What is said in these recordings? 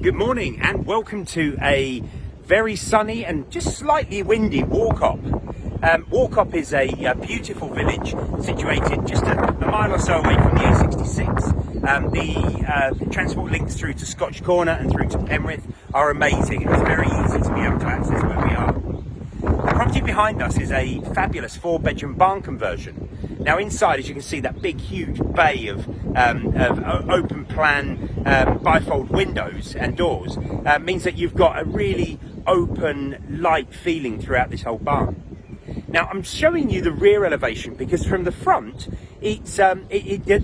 Good morning and welcome to a very sunny and just slightly windy Warcop. Warcop is a beautiful village situated just a mile or so away from the A66. The transport links through to Scotch Corner and through to Penrith are amazing. It's very easy to be able to access where we are. The property behind us is a fabulous 4-bedroom barn conversion. Now inside, as you can see, that big huge bay of open plan bifold windows and doors means that you've got a really open, light feeling throughout this whole barn. Now I'm showing you the rear elevation because from the front it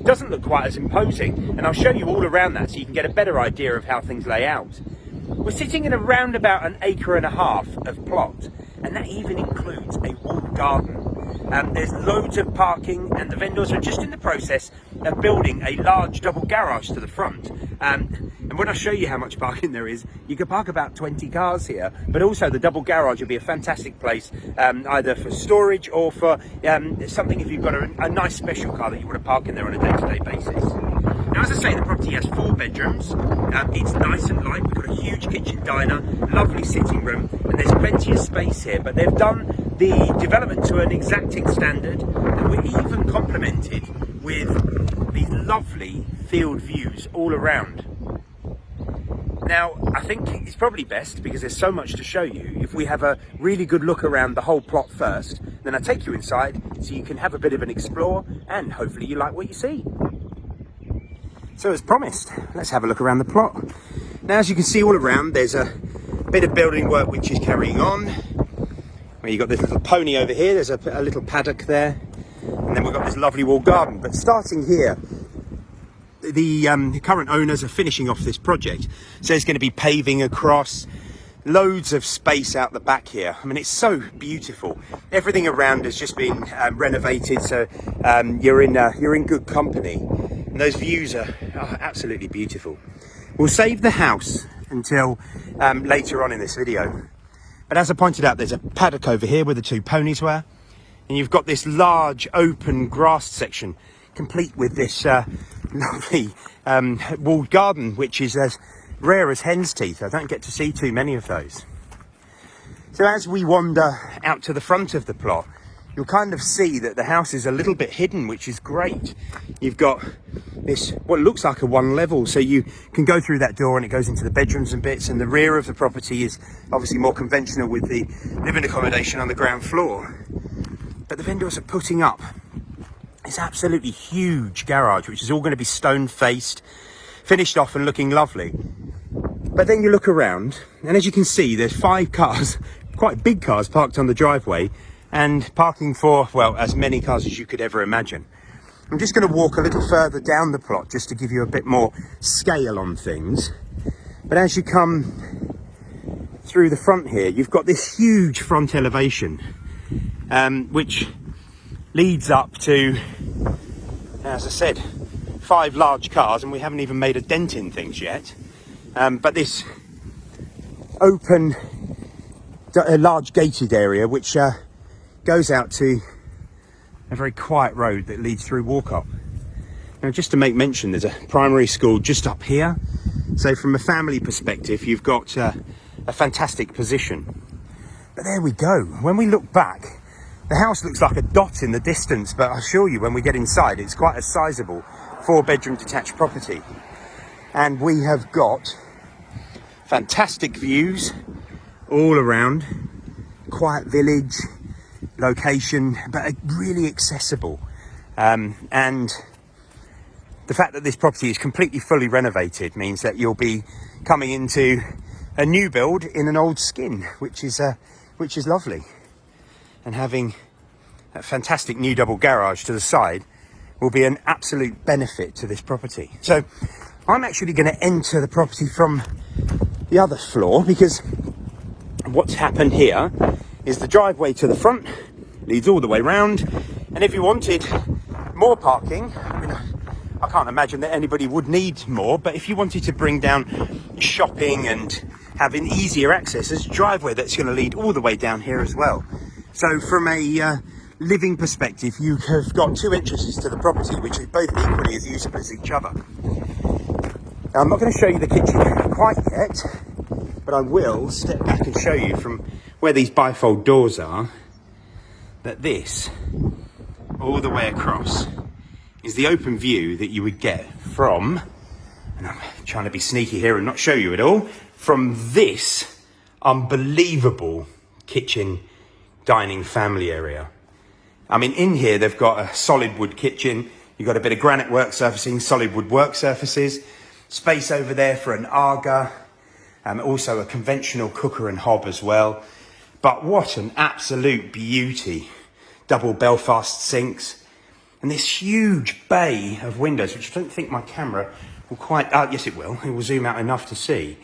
doesn't look quite as imposing, and I'll show you all around that so you can get a better idea of how things lay out. We're sitting in around about 1.5 acres of plot, and that even includes a walled garden. There's loads of parking, and the vendors are just in the process of building a large double garage to the front. And when I show you how much parking there is, you can park about 20 cars here, but also the double garage will be a fantastic place either for storage or for something if you've got a nice special car that you want to park in there on a day-to-day basis. Now, as I say, the property has 4 bedrooms. It's nice and light. We've got a huge kitchen diner, lovely sitting room, and there's plenty of space here, but they've done the development to an exacting standard, and we're even complemented with these lovely field views all around. Now, I think it's probably best, because there's so much to show you, if we have a really good look around the whole plot first, then I'll take you inside so you can have a bit of an explore and hopefully you like what you see. So as promised, let's have a look around the plot. Now, as you can see all around, there's a bit of building work which is carrying on. Where you've got this little pony over here, there's a little paddock there, and then we've got this lovely walled garden. But starting here, the current owners are finishing off this project, so there's going to be paving across, loads of space out the back here. I mean, it's so beautiful. Everything around has just been renovated, so you're in good company, and those views are absolutely beautiful. We'll save the house until later on in this video. But as I pointed out, there's a paddock over here where the 2 ponies were. And you've got this large open grassed section, complete with this lovely walled garden, which is as rare as hen's teeth. I don't get to see too many of those. So as we wander out to the front of the plot, you'll kind of see that the house is a little bit hidden, which is great. You've got this, what looks like a 1 level, so you can go through that door and it goes into the bedrooms and bits, and the rear of the property is obviously more conventional with the living accommodation on the ground floor. But the vendors are putting up this absolutely huge garage, which is all going to be stone faced, finished off and looking lovely. But then you look around, and as you can see, there's 5 cars, quite big cars, parked on the driveway, and parking for, well, as many cars as you could ever imagine. I'm just going to walk a little further down the plot just to give you a bit more scale on things. But as you come through the front here, you've got this huge front elevation, which leads up to, as I said, 5 large cars, and we haven't even made a dent in things yet. But this open, large gated area, which goes out to a very quiet road that leads through Warcop. Now, just to make mention, there's a primary school just up here, so from a family perspective you've got a fantastic position. But there we go. When we look back, the house looks like a dot in the distance, but I assure you when we get inside it's quite a sizable 4-bedroom detached property, and we have got fantastic views all around, quiet village location, but really accessible, and the fact that this property is completely fully renovated means that you'll be coming into a new build in an old skin, which is lovely. And having a fantastic new double garage to the side will be an absolute benefit to this property. So I'm actually going to enter the property from the other floor, because what's happened here is the driveway to the front leads all the way round, and if you wanted more parking, I mean, I can't imagine that anybody would need more, but if you wanted to bring down shopping and having easier access, there's a driveway that's going to lead all the way down here as well. So from a living perspective, you have got 2 entrances to the property, which are both equally as usable as each other. Now, I'm not going to show you the kitchen quite yet, but I will step back and show you from where these bifold doors are that this, all the way across, is the open view that you would get from, and I'm trying to be sneaky here and not show you it all, from this unbelievable kitchen dining family area. I mean, in here they've got a solid wood kitchen, you've got a bit of granite work surfacing, solid wood work surfaces, space over there for an Aga, also a conventional cooker and hob as well. But what an absolute beauty. Double Belfast sinks, and this huge bay of windows, which I don't think my camera will quite, yes it will zoom out enough to see.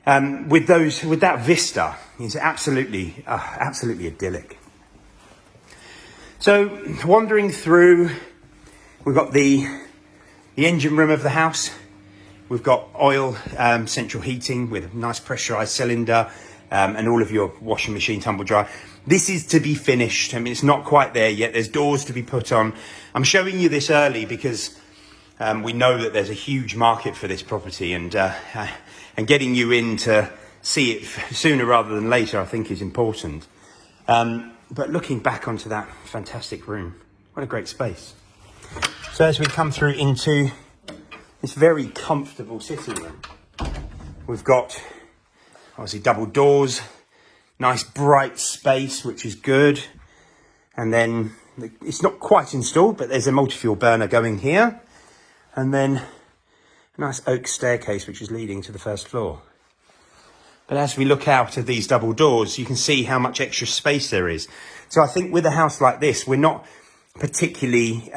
With that vista, it's absolutely idyllic. So wandering through, we've got the engine room of the house. We've got oil central heating with a nice pressurized cylinder and all of your washing machine, tumble dryer. This is to be finished. I mean, it's not quite there yet. There's doors to be put on. I'm showing you this early because we know that there's a huge market for this property, and getting you in to see it sooner rather than later, I think, is important. But looking back onto that fantastic room, what a great space. So as we come through into this very comfortable sitting room, we've got obviously double doors, nice bright space, which is good. And then it's not quite installed, but there's a multi-fuel burner going here. And then a nice oak staircase, which is leading to the first floor. But as we look out of these double doors, you can see how much extra space there is. So I think with a house like this, we're not particularly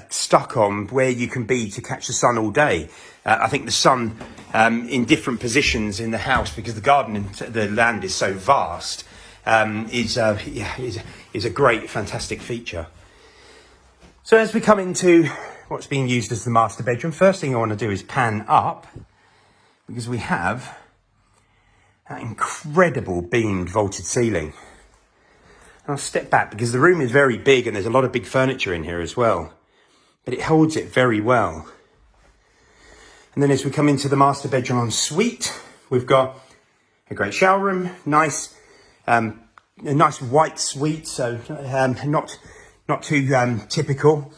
stuck on where you can be to catch the sun all day. I think the sun in different positions in the house, because the garden and the land is so vast, is a great, fantastic feature. So as we come into what's being used as the master bedroom, first thing I want to do is pan up, because we have that incredible beamed vaulted ceiling. And I'll step back because the room is very big and there's a lot of big furniture in here as well, but it holds it very well. And then as we come into the master bedroom en suite, we've got a great shower room, a nice white suite, so not too typical,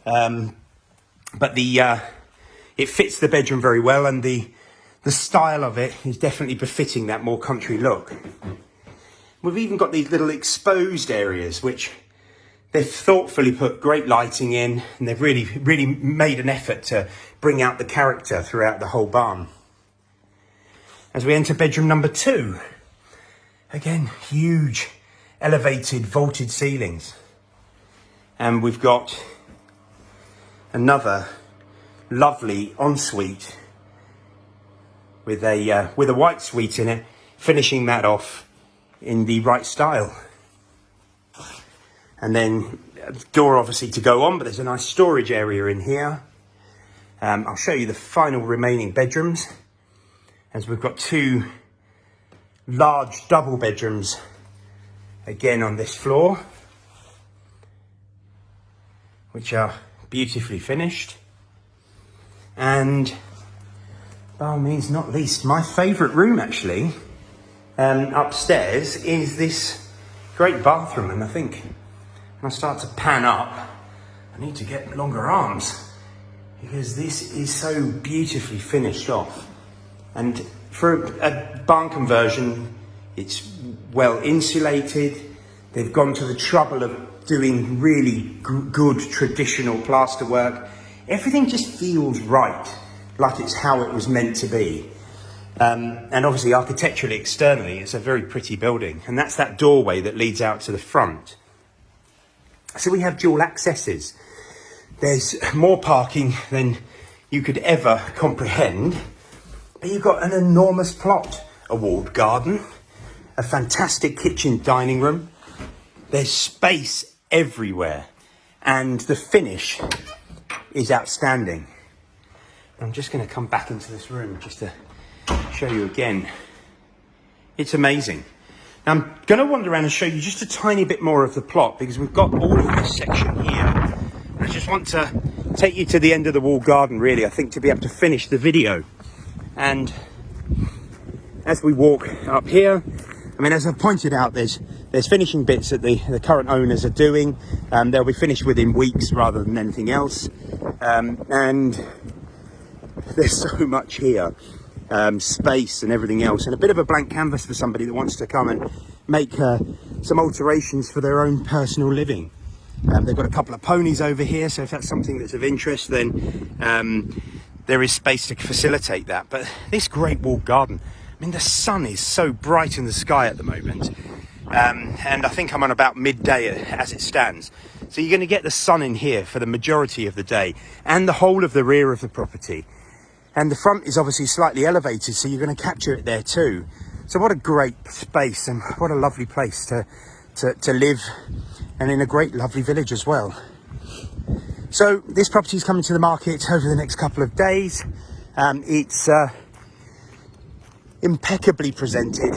but it fits the bedroom very well, and the style of it is definitely befitting that more country look. We've even got these little exposed areas, which they've thoughtfully put great lighting in, and they've really made an effort to bring out the character throughout the whole barn. As we enter bedroom number 2, again, huge elevated vaulted ceilings. And we've got another lovely ensuite with a white suite in it, finishing that off in the right style. And then a door obviously to go on, but there's a nice storage area in here. I'll show you the final remaining bedrooms, as we've got 2 large double bedrooms again on this floor, which are beautifully finished. And by all means not least, my favourite room actually, upstairs, is this great bathroom. And I think when I start to pan up, I need to get longer arms, because this is so beautifully finished off. And for a barn conversion, it's well insulated. They've gone to the trouble of doing really good traditional plaster work. Everything just feels right, like it's how it was meant to be. And obviously architecturally, externally, it's a very pretty building. And that's that doorway that leads out to the front. So we have dual accesses. There's more parking than you could ever comprehend. But you've got an enormous plot, a walled garden, a fantastic kitchen dining room. There's space everywhere. And the finish is outstanding. I'm just going to come back into this room just to show you again. It's amazing. Now I'm going to wander around and show you just a tiny bit more of the plot, because we've got all of this section here. I just just want to take you to the end of the walled garden, really, I think, to be able to finish the video. And as we walk up here, I mean, as I've pointed out, there's finishing bits that the current owners are doing. They'll be finished within weeks rather than anything else. And there's so much here, space and everything else, and a bit of a blank canvas for somebody that wants to come and make some alterations for their own personal living. They've got a couple of ponies over here, so if that's something that's of interest, then there is space to facilitate that. But this great walled garden, I mean, the sun is so bright in the sky at the moment, and I think I'm on about midday as it stands. So you're going to get the sun in here for the majority of the day, and the whole of the rear of the property. And the front is obviously slightly elevated, so you're going to capture it there too. So what a great space, and what a lovely place to live, and in a great lovely village as well. So this property is coming to the market over the next couple of days. It's impeccably presented.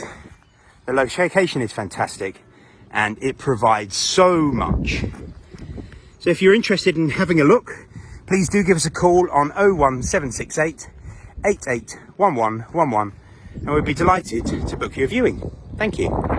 The location is fantastic, and it provides so much. So if you're interested in having a look, please do give us a call on 01768 881111, and we'd be delighted to book you a viewing. Thank you.